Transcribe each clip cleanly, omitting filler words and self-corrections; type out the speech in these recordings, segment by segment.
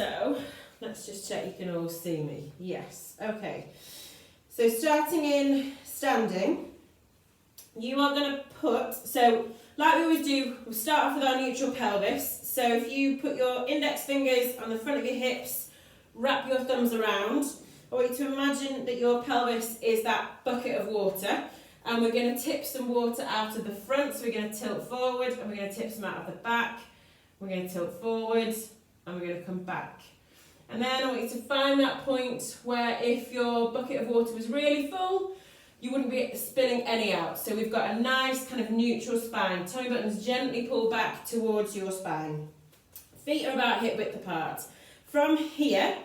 So let's just check you can all see me. Yes, okay. So starting in standing, you are going to put, so like we always do, we'll start off with our neutral pelvis. So if you put your index fingers on the front of your hips, wrap your thumbs around, I want you to imagine that your pelvis is that bucket of water, and we're going to tip some water out of the front. So we're going to tilt forward and we're going to tip some out of the back. We're going to tilt forward and we're going to come back. And then I want you to find that point where if your bucket of water was really full, you wouldn't be spilling any out. So we've got a nice kind of neutral spine. Tummy buttons gently pull back towards your spine. Feet are about hip width apart. From here,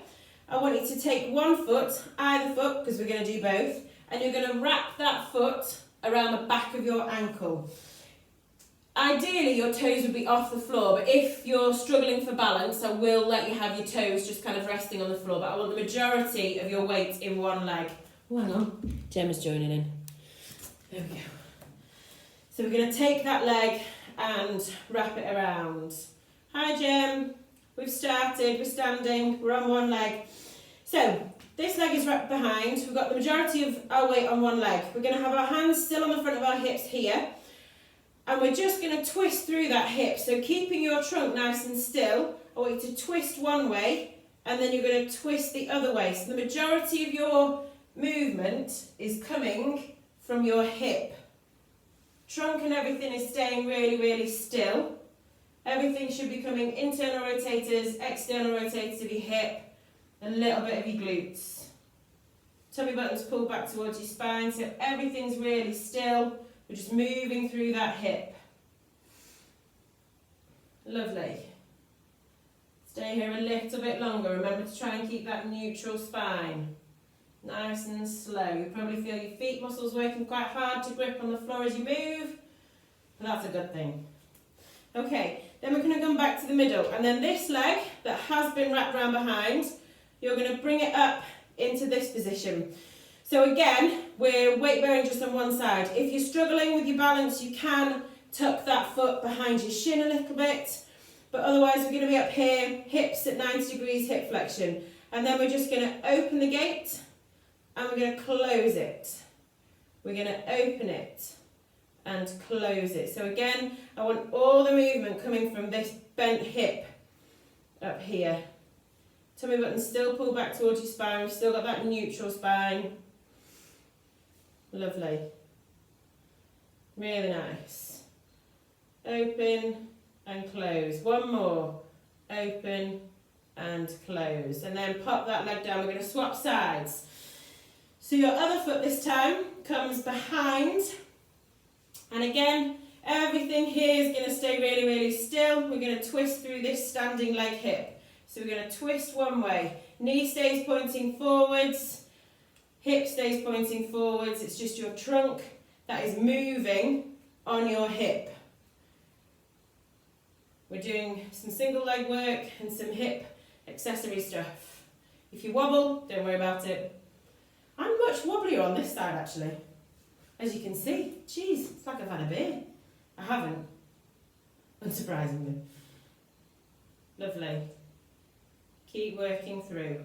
I want you to take one foot, either foot, because we're going to do both, and you're going to wrap that foot around the back of your ankle. Ideally, your toes would be off the floor, but if you're struggling for balance, I will let you have your toes just kind of resting on the floor, but I want the majority of your weight in one leg. Oh, hang on, Gemma's joining in. There we go. So we're going to take that leg and wrap it around. Hi Gem, we've started, we're standing, we're on one leg. So this leg is wrapped behind, we've got the majority of our weight on one leg. We're going to have our hands still on the front of our hips here, and we're just going to twist through that hip. So keeping your trunk nice and still, I want you to twist one way and then you're going to twist the other way. So the majority of your movement is coming from your hip. Trunk and everything is staying really, really still. Everything should be coming internal rotators, external rotators of your hip, a little bit of your glutes. Tummy buttons pull back towards your spine, so everything's really still. We're just moving through that hip. Lovely. Stay here a little bit longer. Remember to try and keep that neutral spine. Nice and slow. You probably feel your feet muscles working quite hard to grip on the floor as you move, but that's a good thing. Okay, then we're going to come back to the middle, and then this leg that has been wrapped around behind, you're going to bring it up into this position. So again, we're weight bearing just on one side. If you're struggling with your balance, you can tuck that foot behind your shin a little bit, but otherwise we're going to be up here, hips at 90 degrees hip flexion, and then we're just going to open the gate and we're going to close it. We're going to open it and close it. So again, I want all the movement coming from this bent hip up here. Tummy buttons still pull back towards your spine. We've still got that neutral spine. Lovely. Really nice. Open and close. One more. Open and close. And then pop that leg down. We're going to swap sides. So your other foot this time comes behind. And again, everything here is going to stay really, really still. We're going to twist through this standing leg hip. So we're going to twist one way. Knee stays pointing forwards. Hip stays pointing forwards. It's just your trunk that is moving on your hip. We're doing some single leg work and some hip accessory stuff. If you wobble, don't worry about it. I'm much wobblier on this side actually. As you can see, geez, it's like I've had a beer. I haven't, unsurprisingly. Lovely. Keep working through.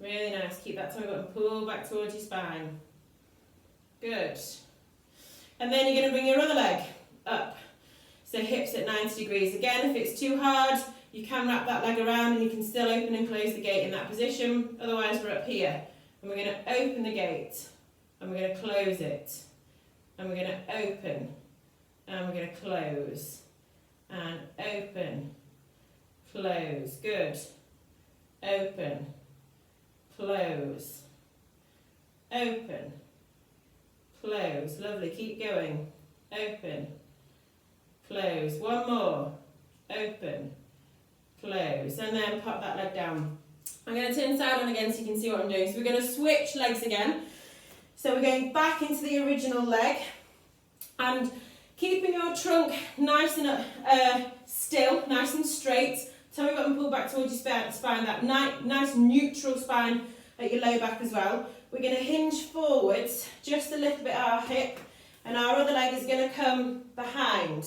Really nice. Keep that tummy button pull back towards your spine. Good. And then you're going to bring your other leg up. So hips at 90 degrees. Again, if it's too hard, you can wrap that leg around and you can still open and close the gate in that position. Otherwise, we're up here. And we're going to open the gate. And we're going to close it. And we're going to open. And we're going to close. And open. Close. Good. Open. Close. Open. Close. Lovely. Keep going. Open. Close. One more. Open. Close. And then pop that leg down. I'm going to turn side on again so you can see what I'm doing. So we're going to switch legs again. So we're going back into the original leg. And keeping your trunk nice and still, nice and straight. Tummy button pull back towards your spine, that nice neutral spine at your low back as well. We're going to hinge forwards just a little bit at our hip, and our other leg is going to come behind.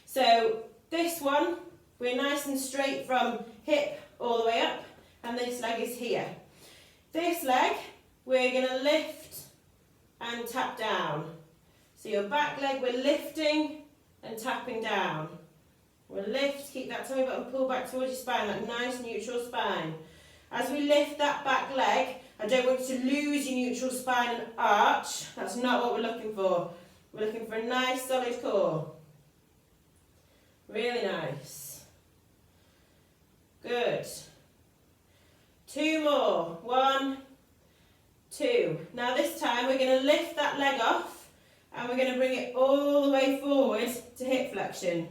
So this one, we're nice and straight from hip all the way up, and this leg is here. This leg, we're going to lift and tap down. So your back leg, we're lifting and tapping down. We'll lift, keep that tummy button pulled back towards your spine, that nice neutral spine. As we lift that back leg, I don't want you to lose your neutral spine and arch. That's not what we're looking for. We're looking for a nice solid core. Really nice. Good. 2 more. 1, 2. Now this time we're going to lift that leg off and we're going to bring it all the way forward to hip flexion.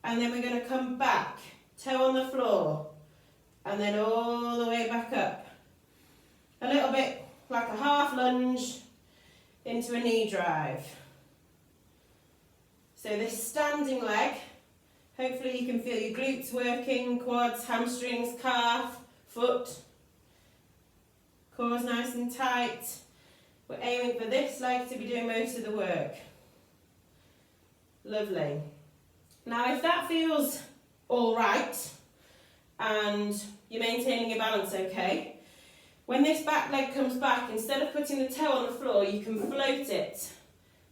And then we're going to come back, toe on the floor, and then all the way back up. A little bit like a half lunge into a knee drive. So this standing leg, hopefully you can feel your glutes working, quads, hamstrings, calf, foot. Core's nice and tight. We're aiming for this leg to be doing most of the work. Lovely. Now if that feels all right and you're maintaining your balance okay, when this back leg comes back, instead of putting the toe on the floor, you can float it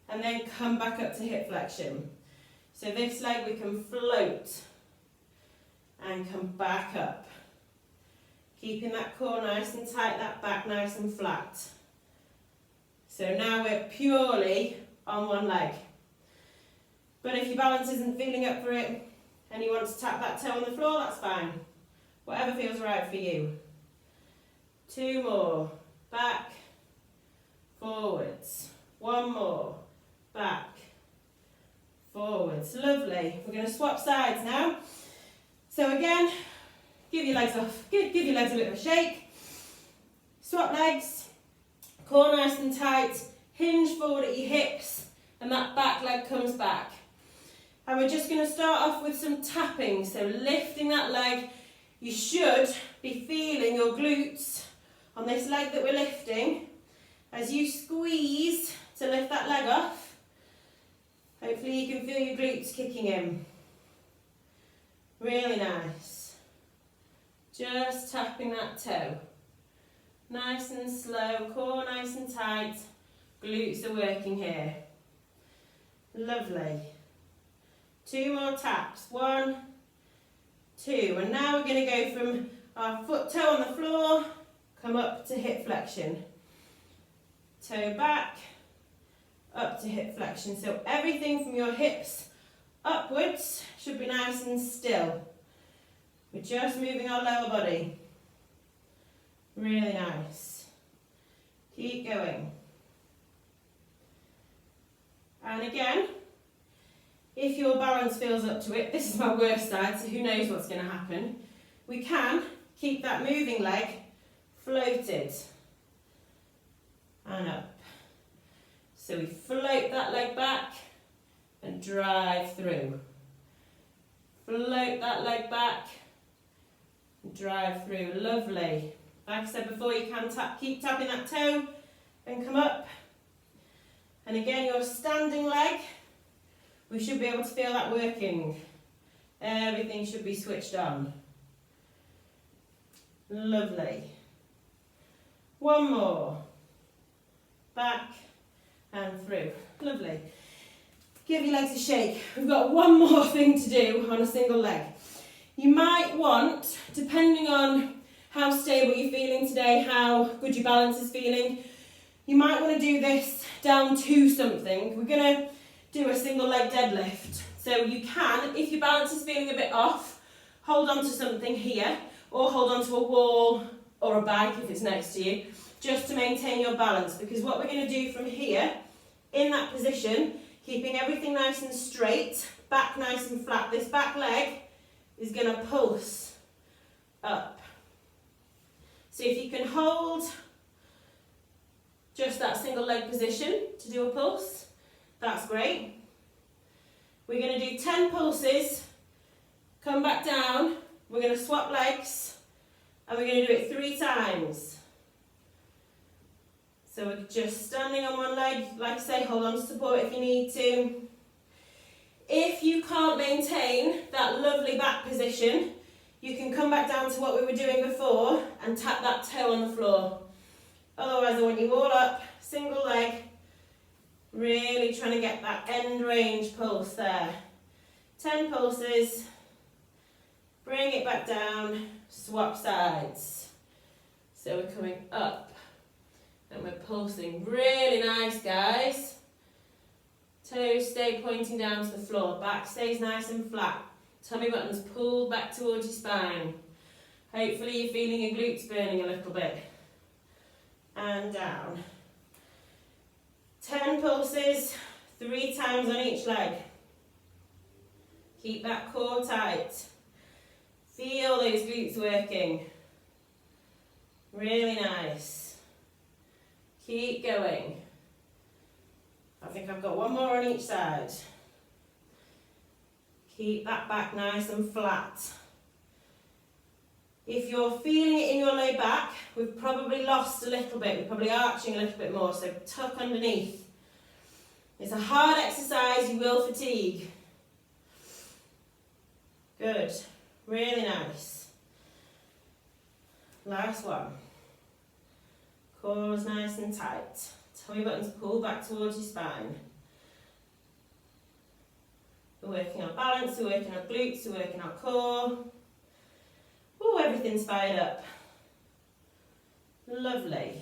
and then come back up to hip flexion. So this leg we can float and come back up. Keeping that core nice and tight, that back nice and flat. So now we're purely on one leg. But if your balance isn't feeling up for it and you want to tap that toe on the floor, that's fine. Whatever feels right for you. 2 more. Back, forwards. 1 more. Back, forwards. Lovely. We're going to swap sides now. So again, give your legs off. Give your legs a bit of a shake. Swap legs. Core nice and tight. Hinge forward at your hips. And that back leg comes back. And we're just going to start off with some tapping. So lifting that leg. You should be feeling your glutes on this leg that we're lifting. As you squeeze to lift that leg off, hopefully you can feel your glutes kicking in. Really nice. Just tapping that toe. Nice and slow, core nice and tight. Glutes are working here. Lovely. 2 more taps. 1, 2. And now we're going to go from our foot toe on the floor, come up to hip flexion. Toe back, up to hip flexion. So everything from your hips upwards should be nice and still. We're just moving our lower body. Really nice. Keep going. And again, if your balance feels up to it, this is my worst side, so who knows what's going to happen. We can keep that moving leg floated and up. So we float that leg back and drive through. Float that leg back and drive through. Lovely. Like I said before, you can keep tapping that toe and come up. And again, your standing leg, we should be able to feel that working. Everything should be switched on. Lovely. 1 more. Back and through. Lovely. Give your legs a shake. We've got 1 more thing to do on a single leg. You might want, depending on how stable you're feeling today, how good your balance is feeling, you might want to do this down to something. We're going to do a single leg deadlift. So you can, if your balance is feeling a bit off, hold on to something here or hold on to a wall or a bag if it's next to you, just to maintain your balance. Because what we're going to do from here, in that position, keeping everything nice and straight, back nice and flat, this back leg is going to pulse up. So if you can hold just that single leg position to do a pulse, that's great. We're going to do 10 pulses, come back down, we're going to swap legs, and we're going to do it 3 times. So we're just standing on one leg, like I say, hold on to support if you need to. If you can't maintain that lovely back position, You can come back down to what we were doing before and tap that toe on the floor. Otherwise, I want you all up, single leg, really trying to get that end range pulse there. 10 pulses, bring it back down, swap sides. So we're coming up and we're pulsing. Really nice, guys. Toes stay pointing down to the floor, back stays nice and flat. Tummy buttons pulled back towards your spine. Hopefully you're feeling your glutes burning a little bit. And down. 10 pulses, 3 times on each leg. Keep that core tight. Feel those glutes working. Really nice. Keep going. I think I've got one more on each side. Keep that back nice and flat. If you're feeling it in your low back, we've probably lost a little bit. We're probably arching a little bit more, so tuck underneath. It's a hard exercise, you will fatigue. Good, really nice. Last one. Core's nice and tight. Tummy buttons pull back towards your spine. We're working our balance, we're working our glutes, we're working our core. Oh, everything's fired up. Lovely.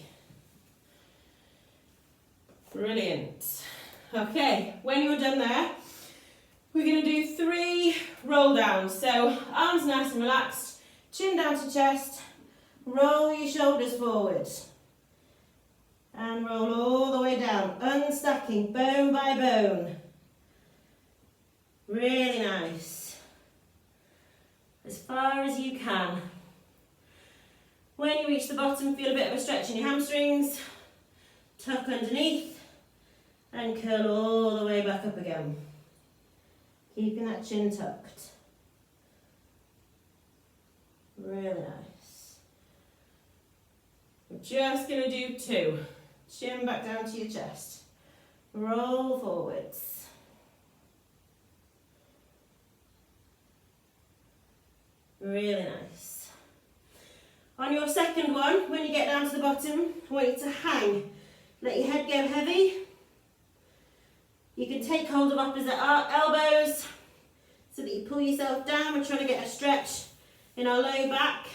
Brilliant. Okay, when you're done there, we're going to do 3 roll downs. So arms nice and relaxed, chin down to chest, roll your shoulders forward. And roll all the way down, unstacking bone by bone. Really nice. As far as you can. When you reach the bottom, feel a bit of a stretch in your hamstrings. Tuck underneath and curl all the way back up again. Keeping that chin tucked. Really nice. We're just going to do 2. Chin back down to your chest. Roll forwards. Really nice. On your second one, when you get down to the bottom, I want you to hang. Let your head go heavy. You can take hold of opposite elbows so that you pull yourself down. We're trying to get a stretch in our low back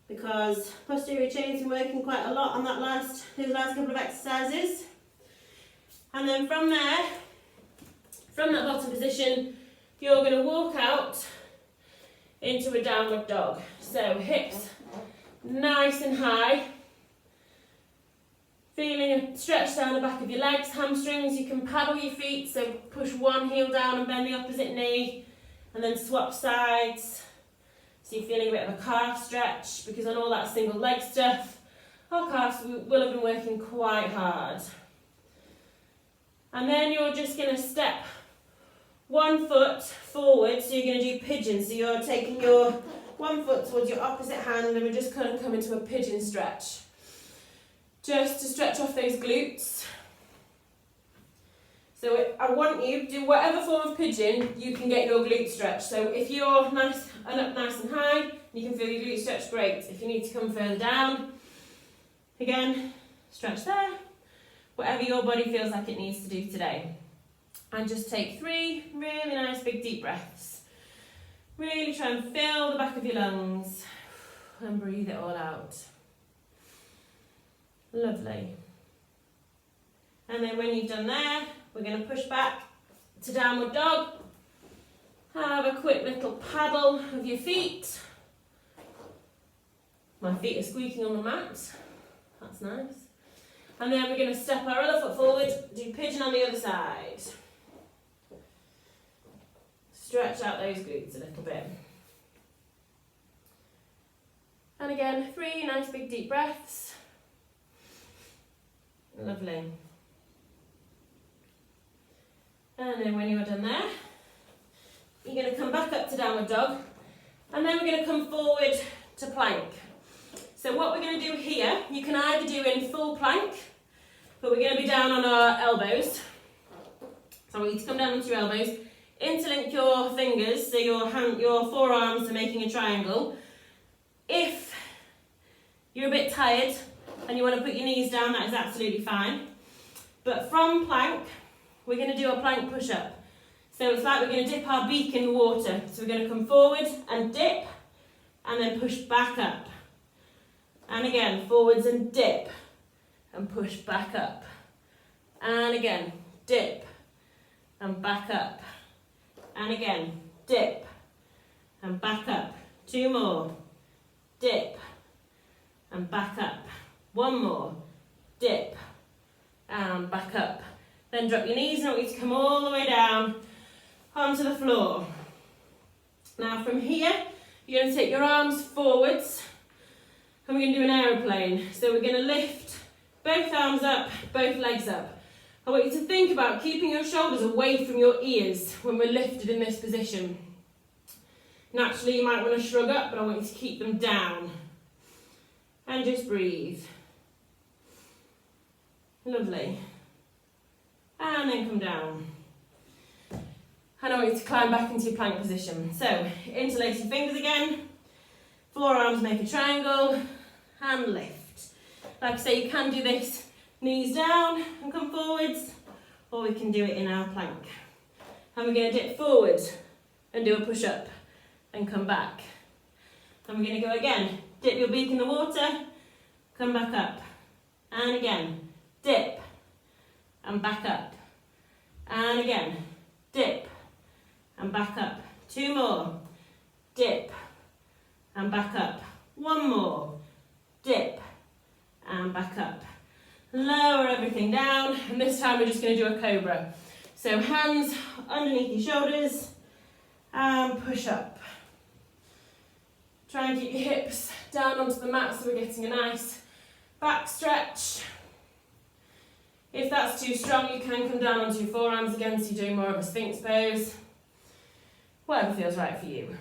because posterior chain's been working quite a lot on those last couple of exercises. And then from there, from that bottom position, you're going to walk out into a downward dog. So hips nice and high. Feeling a stretch down the back of your legs, hamstrings. You can paddle your feet, so push one heel down and bend the opposite knee, and then swap sides. So you're feeling a bit of a calf stretch, because on all that single leg stuff, our calves will have been working quite hard. And then you're just going to step 1 foot forward, so you're going to do pigeon. So you're taking your 1 foot towards your opposite hand, and we're just going to come into a pigeon stretch. Just to stretch off those glutes. So I want you to do whatever form of pigeon you can get your glute stretch. So if you're nice and up nice and high, you can feel your glute stretch, great. If you need to come further down, again, stretch there. Whatever your body feels like it needs to do today. And just take 3 really nice big deep breaths. Really try and fill the back of your lungs and breathe it all out. Lovely. And then when you've done there, we're going to push back to downward dog. Have a quick little paddle of your feet. My feet are squeaking on the mat. That's nice. And then we're going to step our other foot forward, do pigeon on the other side. Stretch out those glutes a little bit. And again, 3 nice big deep breaths. Lovely. And then when you're done there, you're going to come back up to downward dog, and then we're going to come forward to plank. So what we're going to do here, you can either do in full plank, but we're going to be down on our elbows. So I want you to come down onto your elbows. interlink your fingers, so your forearms are making a triangle. If you're a bit tired and you want to put your knees down, that is absolutely fine. But from plank, we're going to do a plank push-up. So it's like we're going to dip our beak in the water. So we're going to come forward and dip, and then push back up. And again, forwards and dip, and push back up. And again, dip, and back up. And again, dip, and back up. 2 more. Dip, and back up. 1 more. Dip, and back up. Then drop your knees, and I want you to come all the way down onto the floor. Now from here, you're going to take your arms forwards, and we're going to do an aeroplane. So we're going to lift both arms up, both legs up. I want you to think about keeping your shoulders away from your ears when we're lifted in this position. Naturally, you might want to shrug up, but I want you to keep them down. And just breathe. Lovely. And then come down. And I want you to climb back into your plank position. So, interlace your fingers again. Forearms make a triangle. And lift. Like I say, you can do this knees down and come forwards, or we can do it in our plank. And we're going to dip forward and do a push-up and come back. And we're going to go again. Dip your beak in the water, come back up. And again, dip and back up. And again, dip and back up. 2 more. Dip and back up. 1 more. Dip and back up. Lower everything down, and this time we're just going to do a cobra. So hands underneath your shoulders and push up. Try and keep your hips down onto the mat so we're getting a nice back stretch. If that's too strong, you can come down onto your forearms again, so you're doing more of a Sphinx pose. Whatever feels right for you.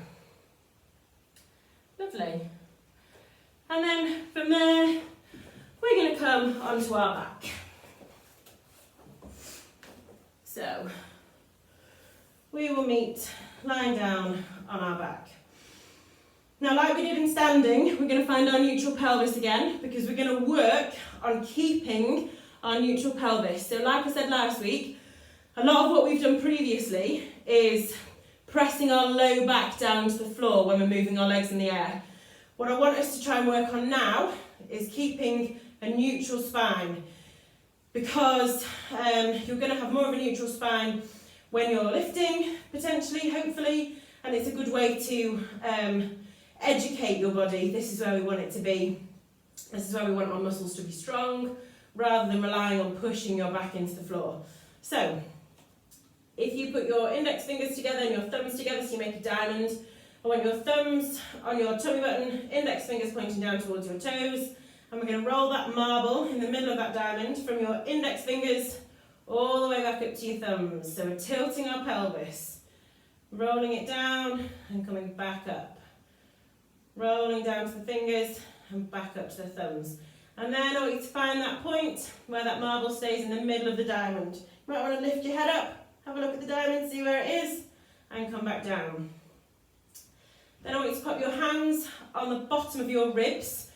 Lovely. And then from there, we're going to come onto our back. So, we will meet lying down on our back. Now, like we did in standing, we're going to find our neutral pelvis again, because we're going to work on keeping our neutral pelvis. So like I said last week, a lot of what we've done previously is pressing our low back down to the floor when we're moving our legs in the air. What I want us to try and work on now is keeping a neutral spine, because you're going to have more of a neutral spine when you're lifting, potentially, hopefully, and it's a good way to educate your body. This is where we want it to be. This is where we want our muscles to be strong, rather than relying on pushing your back into the floor. So, if you put your index fingers together and your thumbs together so you make a diamond, I want your thumbs on your tummy button, index fingers pointing down towards your toes, and we're going to roll that marble in the middle of that diamond from your index fingers all the way back up to your thumbs. So we're tilting our pelvis, rolling it down and coming back up. Rolling down to the fingers and back up to the thumbs. And then I want you to find that point where that marble stays in the middle of the diamond. You might want to lift your head up, have a look at the diamond, see where it is, and come back down. Then I want you to pop your hands on the bottom of your ribs.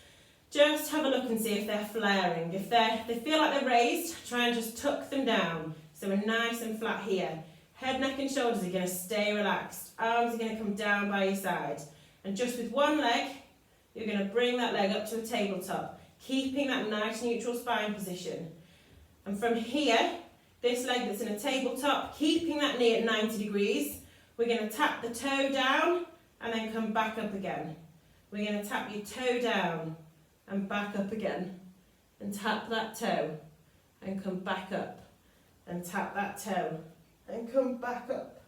Just have a look and see if they're flaring. If they feel like they're raised, try and just tuck them down. So we're nice and flat here. Head, neck and shoulders are going to stay relaxed. Arms are going to come down by your side. And just with one leg, you're going to bring that leg up to a tabletop, keeping that nice neutral spine position. And from here, this leg that's in a tabletop, keeping that knee at 90 degrees, we're going to tap the toe down and then come back up again. We're going to tap your toe down and back up again, and tap that toe and come back up, and tap that toe and come back up,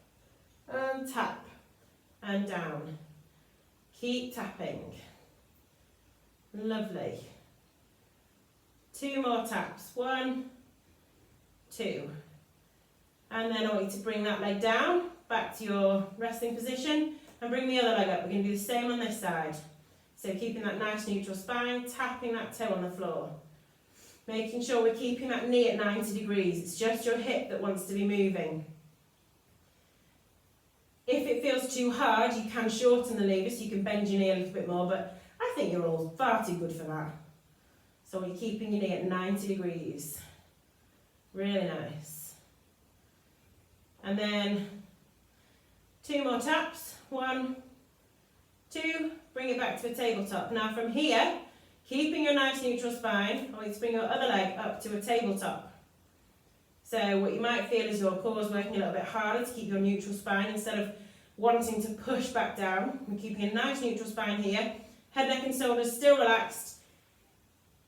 and tap and down. Keep tapping. Lovely. 2 more taps. 1, 2. And then I want you to bring that leg down, back to your resting position, and bring the other leg up. We're going to do the same on this side. So keeping that nice neutral spine, tapping that toe on the floor. Making sure we're keeping that knee at 90 degrees. It's just your hip that wants to be moving. If it feels too hard, you can shorten the lever so you can bend your knee a little bit more, but I think you're all far too good for that. So you're keeping your knee at 90 degrees. Really nice. And then 2 more taps. 1, 2, bring it back to a tabletop. Now from here, keeping your nice neutral spine, I want you to bring your other leg up to a tabletop. So what you might feel is your core is working a little bit harder to keep your neutral spine instead of wanting to push back down. We're keeping a nice neutral spine here. Head, neck and shoulders still relaxed.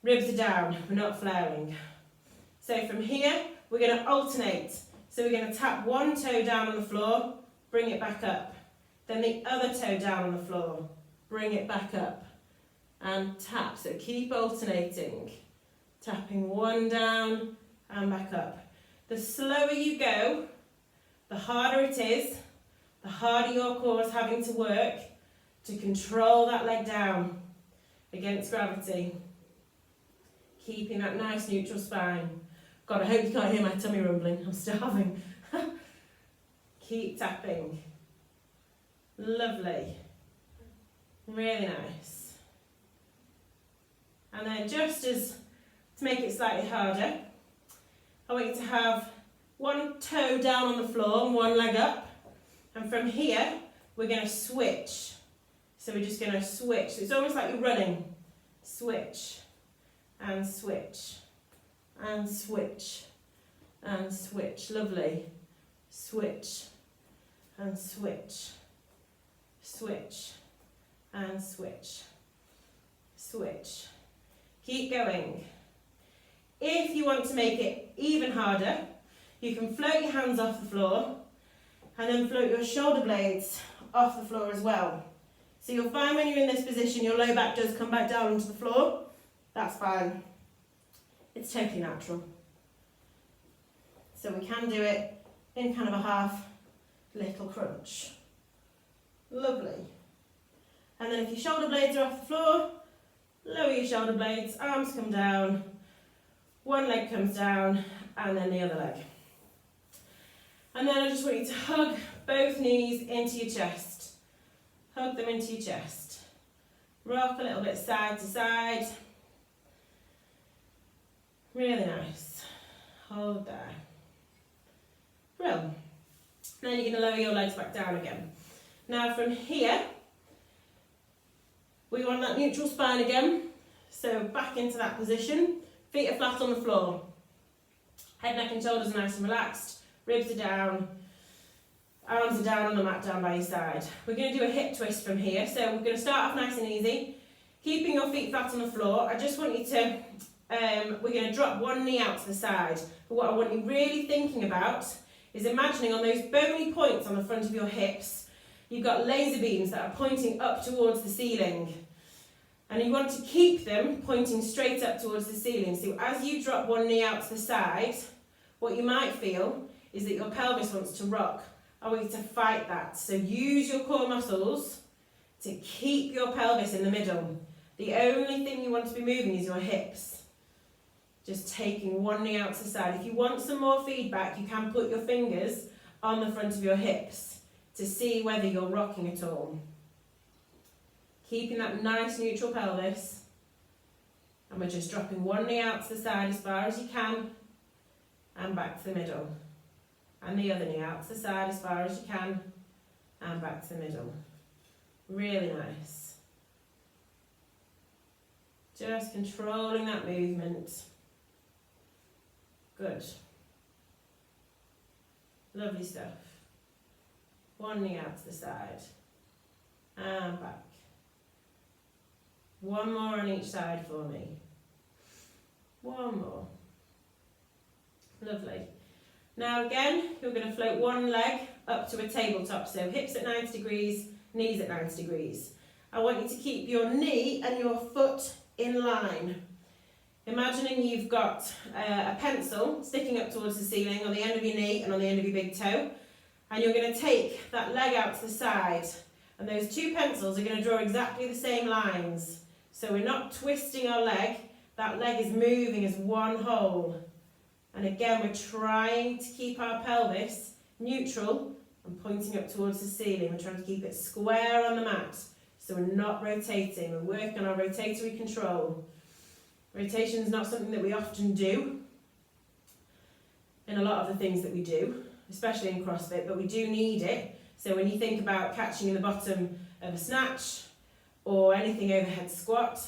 Ribs are down, we're not flaring. So from here, we're going to alternate. So we're going to tap one toe down on the floor, bring it back up. Then the other toe down on the floor, bring it back up. And tap, so keep alternating. Tapping one down and back up. The slower you go, the harder it is, the harder your core is having to work to control that leg down against gravity. Keeping that nice neutral spine. God, I hope you can't hear my tummy rumbling, I'm starving. Keep tapping. Lovely. Really nice. And then just as to make it slightly harder, I want you to have one toe down on the floor and one leg up. And from here, we're going to switch. So we're just going to switch. So it's almost like you're running. Switch and switch and switch and switch. Lovely. Switch and switch. Switch and switch. Switch. Keep going. If you want to make it even harder, you can float your hands off the floor and then float your shoulder blades off the floor as well. So you'll find when you're in this position, your low back does come back down onto the floor. That's fine. It's totally natural. So we can do it in kind of a half little crunch. Lovely. And then if your shoulder blades are off the floor, lower your shoulder blades, arms come down, one leg comes down, and then the other leg. And then I just want you to hug both knees into your chest. Hug them into your chest. Rock a little bit side to side. Really nice. Hold there. Brilliant. Then you're going to lower your legs back down again. Now from here, we want that neutral spine again. So back into that position. Feet are flat on the floor. Head, neck and shoulders are nice and relaxed. Ribs are down. Arms are down on the mat down by your side. We're going to do a hip twist from here. So we're going to start off nice and easy. Keeping your feet flat on the floor. I just want you to, we're going to drop one knee out to the side. But what I want you really thinking about is imagining on those bony points on the front of your hips, you've got laser beams that are pointing up towards the ceiling. And you want to keep them pointing straight up towards the ceiling. So as you drop one knee out to the side, what you might feel is that your pelvis wants to rock. I want you to fight that. So use your core muscles to keep your pelvis in the middle. The only thing you want to be moving is your hips. Just taking one knee out to the side. If you want some more feedback, you can put your fingers on the front of your hips to see whether you're rocking at all. Keeping that nice neutral pelvis. And we're just dropping one knee out to the side as far as you can. And back to the middle. And the other knee out to the side as far as you can. And back to the middle. Really nice. Just controlling that movement. Good. Lovely stuff. One knee out to the side. And back. One more on each side for me. One more. Lovely. Now again, you're going to float one leg up to a tabletop. So hips at 90 degrees, knees at 90 degrees. I want you to keep your knee and your foot in line. Imagining you've got a pencil sticking up towards the ceiling on the end of your knee and on the end of your big toe. And you're going to take that leg out to the side. And those two pencils are going to draw exactly the same lines. So we're not twisting our leg. That leg is moving as one whole. And again, we're trying to keep our pelvis neutral and pointing up towards the ceiling. We're trying to keep it square on the mat, so we're not rotating. We're working on our rotatory control. Rotation is not something that we often do in a lot of the things that we do, especially in CrossFit, but we do need it. So when you think about catching in the bottom of a snatch or anything overhead squat,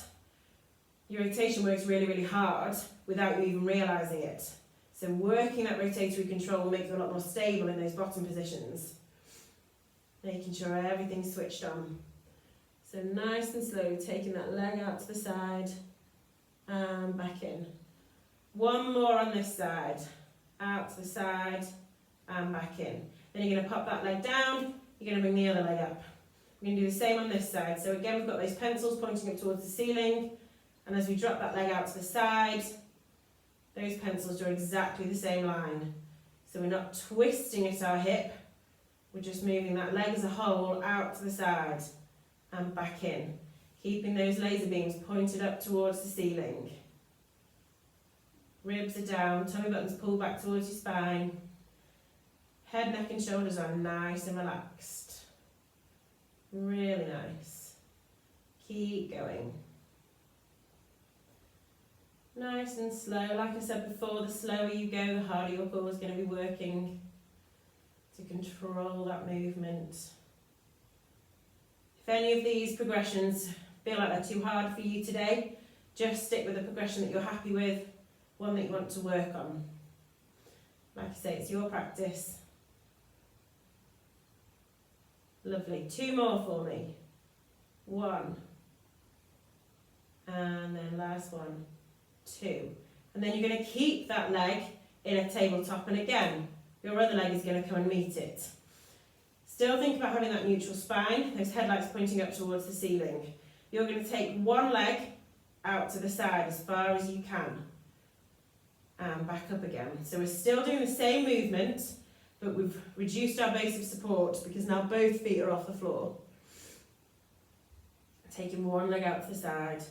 your rotation works really, really hard without you even realising it. So working that rotatory control will make you a lot more stable in those bottom positions. Making sure everything's switched on. So nice and slow, taking that leg out to the side and back in. One more on this side. Out to the side and back in. Then you're going to pop that leg down, you're going to bring the other leg up. We're going to do the same on this side. So again, we've got those pencils pointing up towards the ceiling, and as we drop that leg out to the side, those pencils draw exactly the same line. So we're not twisting at our hip, we're just moving that leg as a whole out to the side and back in, keeping those laser beams pointed up towards the ceiling. Ribs are down, tummy buttons pull back towards your spine. Head, neck and shoulders are nice and relaxed. Really nice. Keep going. Nice and slow. Like I said before, the slower you go, the harder your core is going to be working to control that movement. If any of these progressions feel like they're too hard for you today, just stick with a progression that you're happy with, one that you want to work on. Like I say, it's your practice. Lovely. 2 more for me. 1. And then last one. 2. And then you're going to keep that leg in a tabletop, and again, your other leg is going to come and meet it. Still think about having that neutral spine, those headlights pointing up towards the ceiling. You're going to take one leg out to the side as far as you can. And back up again. So we're still doing the same movement, but we've reduced our base of support because now both feet are off the floor. Taking one leg out to the side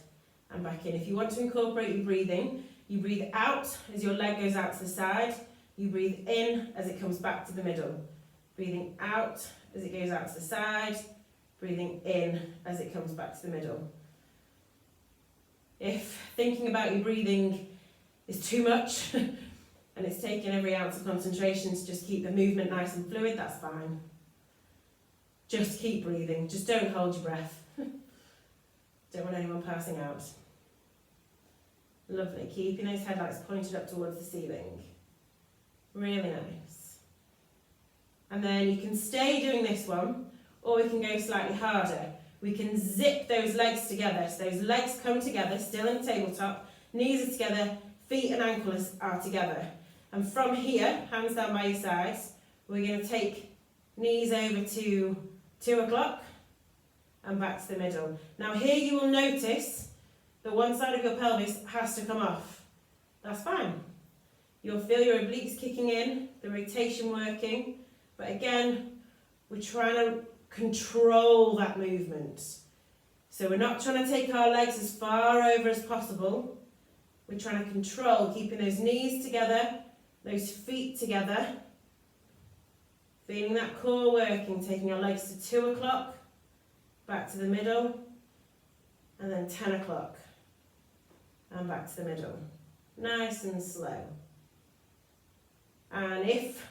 and back in. If you want to incorporate your breathing, you breathe out as your leg goes out to the side, you breathe in as it comes back to the middle. Breathing out as it goes out to the side, breathing in as it comes back to the middle. If thinking about your breathing is too much and it's taking every ounce of concentration to just keep the movement nice and fluid, that's fine. Just keep breathing, just don't hold your breath. Don't want anyone passing out. Lovely, keeping those headlights pointed up towards the ceiling. Really nice. And then you can stay doing this one, or we can go slightly harder. We can zip those legs together, so those legs come together, still in the tabletop, knees are together, feet and ankles are together. And from here, hands down by your sides, we're going to take knees over to 2 o'clock and back to the middle. Now here you will notice that one side of your pelvis has to come off. That's fine. You'll feel your obliques kicking in, the rotation working, but again, we're trying to control that movement. So we're not trying to take our legs as far over as possible. We're trying to control, keeping those knees together, those feet together, feeling that core working, taking our legs to 2 o'clock, back to the middle, and then 10 o'clock, and back to the middle. Nice and slow. And if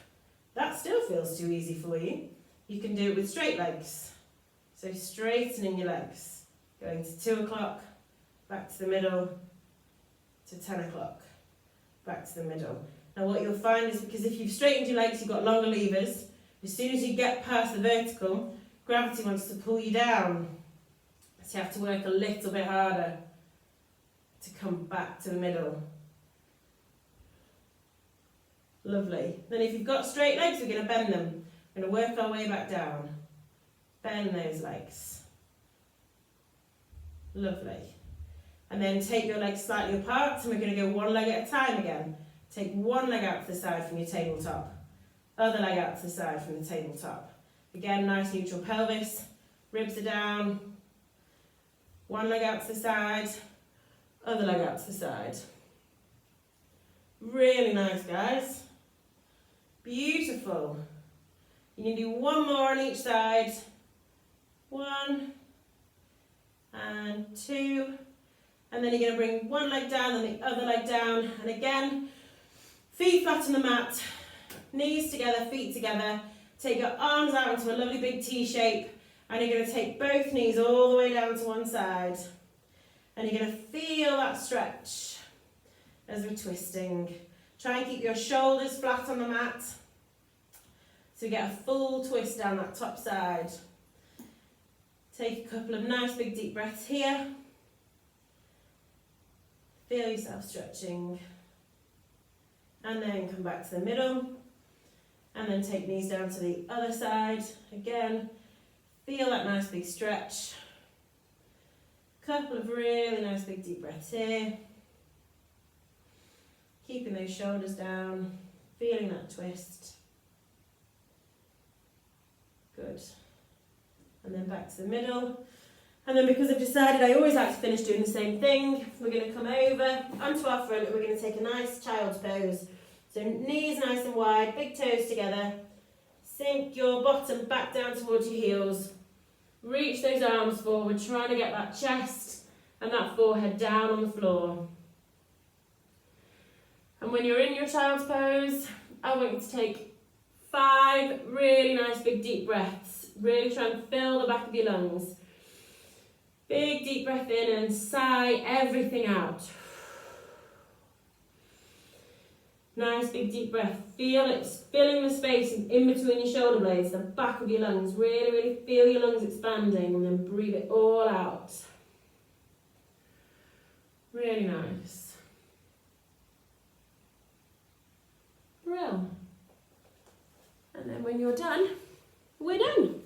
that still feels too easy for you, you can do it with straight legs. So straightening your legs, going to 2 o'clock, back to the middle, to 10 o'clock, back to the middle. Now what you'll find is, because if you've straightened your legs, you've got longer levers, as soon as you get past the vertical, gravity wants to pull you down. So you have to work a little bit harder to come back to the middle. Lovely. Then if you've got straight legs, we're going to bend them. We're going to work our way back down. Bend those legs. Lovely. And then take your legs slightly apart, and we're going to go one leg at a time again. Take one leg out to the side from your tabletop. Other leg out to the side from the tabletop. Again, nice neutral pelvis. Ribs are down. One leg out to the side. Other leg out to the side. Really nice, guys. Beautiful. You can do one more on each side. 1 and 2. And then you're going to bring one leg down and the other leg down. And again, feet flat on the mat, knees together, feet together. Take your arms out into a lovely big T shape. And you're going to take both knees all the way down to one side. And you're going to feel that stretch as we're twisting. Try and keep your shoulders flat on the mat. So you get a full twist down that top side. Take a couple of nice big deep breaths here. Feel yourself stretching. And then come back to the middle. And then take knees down to the other side. Again, feel that nice big stretch. Couple of really nice big deep breaths here. Keeping those shoulders down, feeling that twist. Good. And then back to the middle. And then because I've decided I always like to finish doing the same thing, we're going to come over onto our front and we're going to take a nice child's pose. So knees nice and wide, big toes together. Sink your bottom back down towards your heels. Reach those arms forward, trying to get that chest and that forehead down on the floor. And when you're in your child's pose, I want you to take 5 really nice big deep breaths. Really try and fill the back of your lungs. Big deep breath in and sigh everything out. Nice big deep breath. Feel it filling the space in between your shoulder blades, the back of your lungs. Really, really feel your lungs expanding and then breathe it all out. Really nice. Brill. And then when you're done, we're done.